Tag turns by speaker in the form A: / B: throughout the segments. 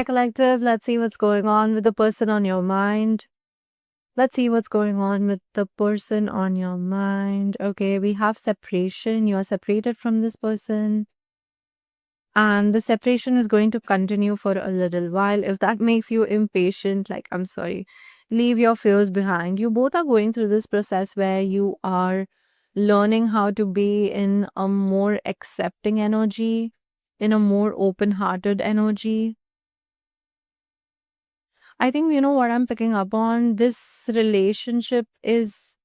A: Collective, let's see what's going on with the person on your mind. Let's see what's going on with the person on your mind. Okay, we have separation. You are separated from this person, and the separation is going to continue for a little while. If that makes you impatient, like, I'm sorry, leave your fears behind. You both are going through this process where you are learning how to be in a more accepting energy, in a more open hearted energy. I think you know what I'm picking up on. This relationship is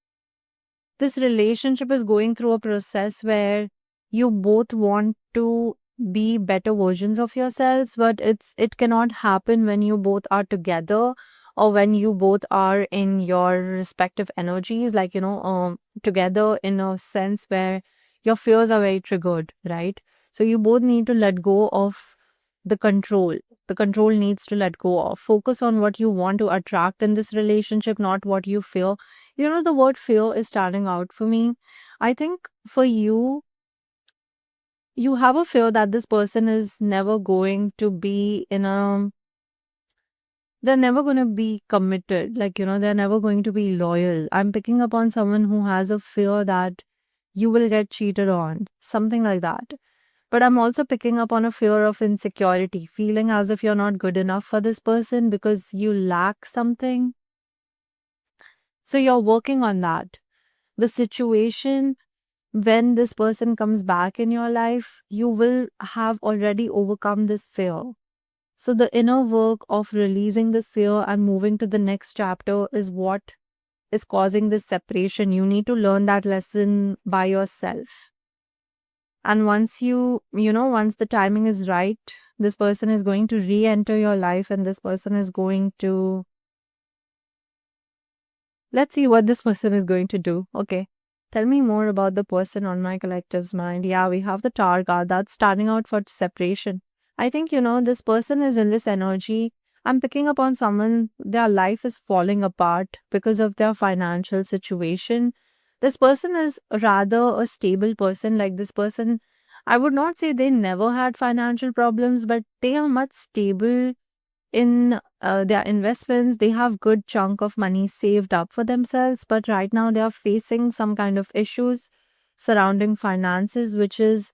A: going through a process where you both want to be better versions of yourselves, but it cannot happen when you both are together or when you both are in your respective energies, like together in a sense where your fears are very triggered, right? So you both need to let go of the control. The control needs to let go of. Focus on what you want to attract in this relationship, not what you fear. The word fear is standing out for me. I think for you, you have a fear that this person is never going to be they're never going to be committed. Like, they're never going to be loyal. I'm picking up on someone who has a fear that you will get cheated on, something like that. But I'm also picking up on a fear of insecurity, feeling as if you're not good enough for this person because you lack something. So you're working on that. The situation, when this person comes back in your life, you will have already overcome this fear. So, the inner work of releasing this fear and moving to the next chapter is what is causing this separation. You need to learn that lesson by yourself. And once the timing is right, this person is going to re enter your life and this person is going to, let's see what this person is going to do. Okay. Tell me more about the person on my collective's mind. Yeah, we have the Tower card that's starting out for separation. I think, this person is in this energy. I'm picking up on someone, their life is falling apart because of their financial situation. This person is rather a stable person. Like this person, I would not say they never had financial problems, but they are much stable in their investments. They have good chunk of money saved up for themselves, but right now they are facing some kind of issues surrounding finances, which is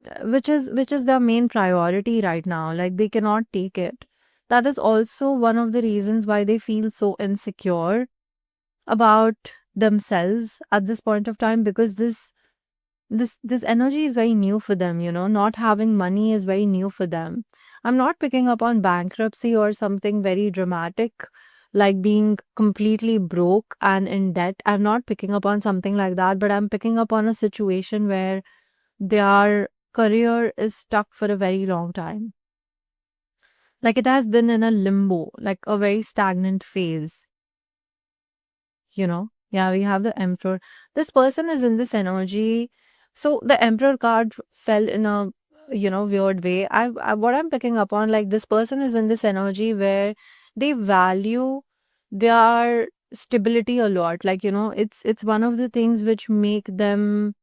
A: their main priority right now. Like they cannot take it. That is also one of the reasons why they feel so insecure about themselves at this point of time, because this energy is very new for them. Not having money is very new for them. I'm not picking up on bankruptcy or something very dramatic, like being completely broke and in debt. I'm not picking up on something like that, but I'm picking up on a situation where their career is stuck for a very long time. Like it has been in a limbo, like a very stagnant phase. Yeah, we have the emperor. This person is in this energy. So the emperor card fell in a weird way. What I'm picking up on, like this person is in this energy where they value their stability a lot. Like it's one of the things which make them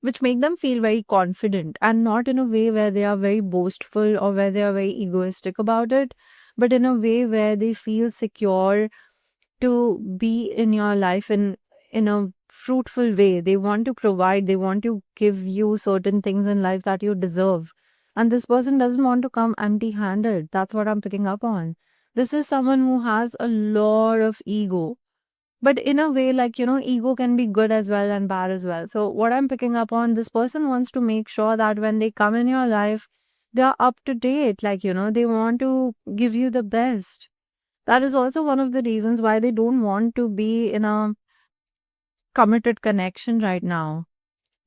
A: feel very confident, and not in a way where they are very boastful or where they are very egoistic about it, but in a way where they feel secure to be in your life in a fruitful way. They want to provide, they want to give you certain things in life that you deserve. And this person doesn't want to come empty handed. That's what I'm picking up on. This is someone who has a lot of ego. But in a way, like, ego can be good as well and bad as well. So, what I'm picking up on, this person wants to make sure that when they come in your life, they are up to date. Like, they want to give you the best. That is also one of the reasons why they don't want to be in a committed connection right now.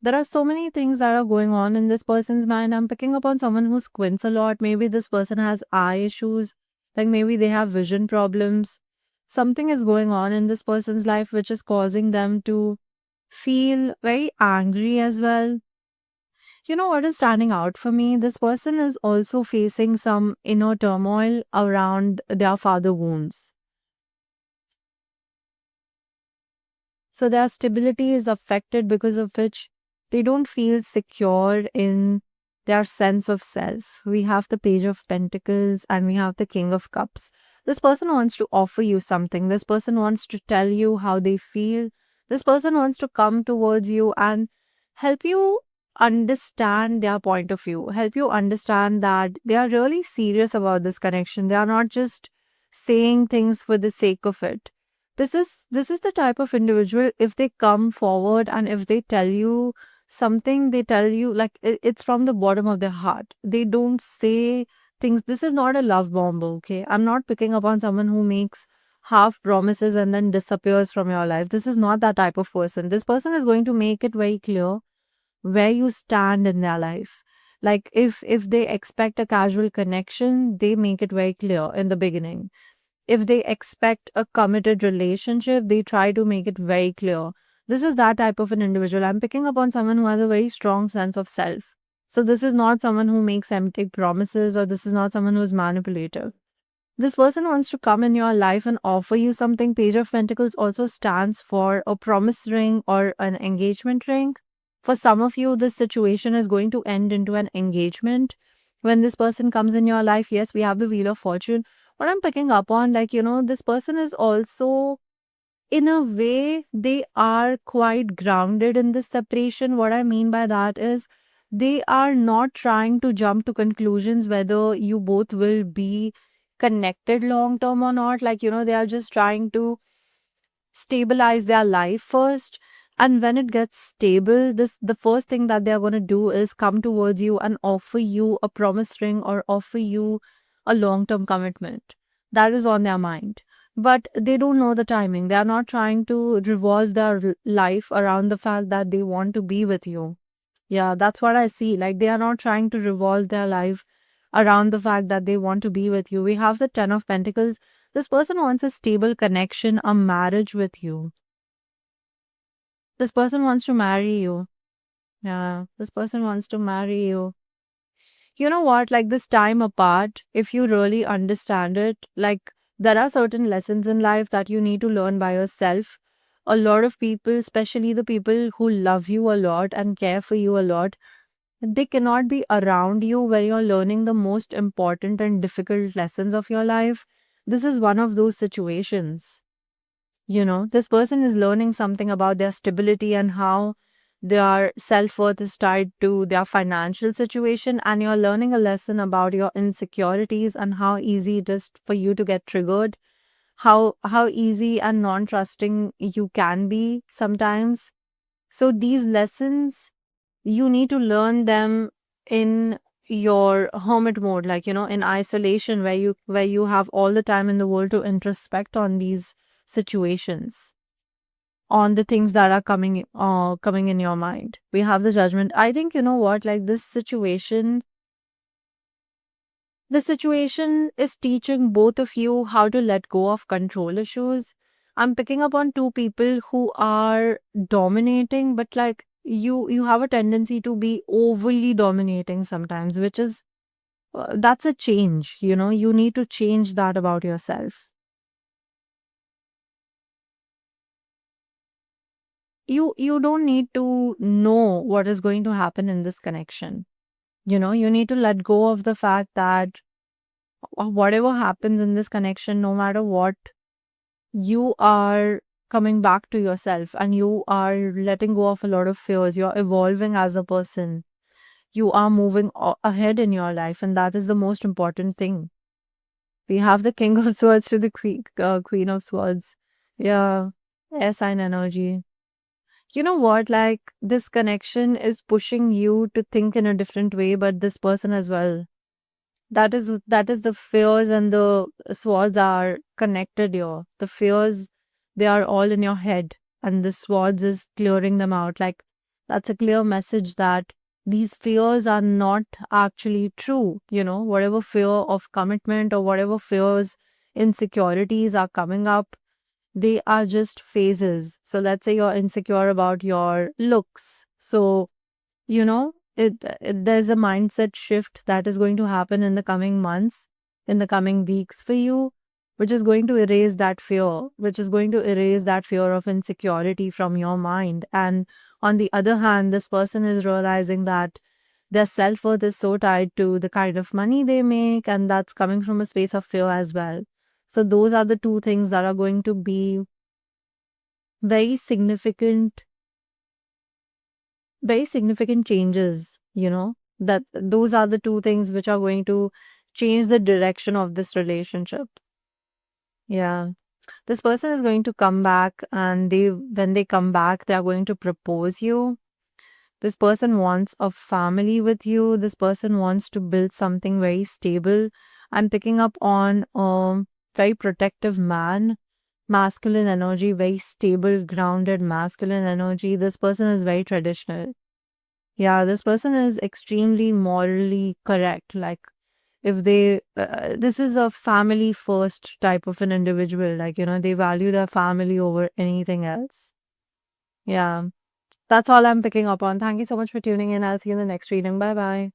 A: There are so many things that are going on in this person's mind. I'm picking up on someone who squints a lot. Maybe this person has eye issues, like maybe they have vision problems. Something is going on in this person's life which is causing them to feel very angry as well. What is standing out for me? This person is also facing some inner turmoil around their father wounds. So their stability is affected, because of which they don't feel secure in their sense of self. We have the Page of Pentacles and we have the King of Cups. This person wants to offer you something. This person wants to tell you how they feel. This person wants to come towards you and help you understand their point of view, help you understand that they are really serious about this connection. They are not just saying things for the sake of it. This is the type of individual, if they come forward and if they tell you something, they tell you like it's from the bottom of their heart. They don't say things. This is not a love bomb, okay? I'm not picking up on someone who makes half promises and then disappears from your life. This is not that type of person. This person is going to make it very clear where you stand in their life. Like if they expect a casual connection, they make it very clear in the beginning. If they expect a committed relationship, they try to make it very clear. This is that type of an individual. I'm picking up on someone who has a very strong sense of self. So this is not someone who makes empty promises, or this is not someone who is manipulative. This person wants to come in your life and offer you something. Page of Pentacles also stands for a promise ring or an engagement ring. For some of you, this situation is going to end into an engagement. When this person comes in your life, yes, we have the Wheel of Fortune. What I'm picking up on, like, this person is also, in a way, they are quite grounded in this separation. What I mean by that is they are not trying to jump to conclusions whether you both will be connected long term or not. Like, they are just trying to stabilize their life first. And when it gets stable, this the first thing that they're going to do is come towards you and offer you a promise ring or offer you a long term commitment. That is on their mind. But they don't know the timing. They are not trying to revolve their life around the fact that they want to be with you. Yeah, that's what I see. Like, they are not trying to revolve their life around the fact that they want to be with you. We have the Ten of Pentacles. This person wants a stable connection, a marriage with you. This person wants to marry you. Yeah, this person wants to marry you. You know what? Like, this time apart, if you really understand it, like, there are certain lessons in life that you need to learn by yourself. A lot of people, especially the people who love you a lot and care for you a lot, they cannot be around you when you're learning the most important and difficult lessons of your life. This is one of those situations. This person is learning something about their stability and how their self worth is tied to their financial situation. And you're learning a lesson about your insecurities and how easy it is for you to get triggered, how easy and non trusting you can be sometimes. So, these lessons, you need to learn them in your hermit mode, like, in isolation, where you have all the time in the world to introspect on these situations, on the things that are coming in your mind. We have the Judgment. I think, you know what, like, the situation is teaching both of you how to let go of control issues. I'm picking up on two people who are dominating, but like, you have a tendency to be overly dominating sometimes, which is that's a change. You need to change that about yourself. You don't need to know what is going to happen in this connection. You need to let go of the fact that whatever happens in this connection, no matter what, you are coming back to yourself and you are letting go of a lot of fears. You're evolving as a person. You are moving ahead in your life, and that is the most important thing. We have the King of Swords to the Queen of Swords. Yeah, air sign energy. You know what? Like, this connection is pushing you to think in a different way, but this person as well. That is the fears, and the swords are connected here. The fears, they are all in your head, and the swords is clearing them out. Like, that's a clear message that these fears are not actually true. Whatever fear of commitment or whatever fears, insecurities are coming up, they are just phases. So let's say you're insecure about your looks. So, there's a mindset shift that is going to happen in the coming months, in the coming weeks for you, which is going to erase that fear, which is going to erase that fear of insecurity from your mind. And on the other hand, this person is realizing that Their self-worth is so tied to the kind of money they make, and that's coming from a space of fear as well. So those are the two things that are going to be very significant, very significant changes, that those are the two things which are going to change the direction of this relationship. Yeah. This person is going to come back, and when they come back, they are going to propose you. This person wants a family with you. This person wants to build something very stable. I'm picking up on a very protective man, masculine energy, very stable, grounded masculine energy. This person is very traditional. Yeah, this person is extremely morally correct. Like, if this is a family first type of an individual, like, they value their family over anything else. Yeah, that's all I'm picking up on. Thank you so much for tuning in. I'll see you in the next reading. Bye bye.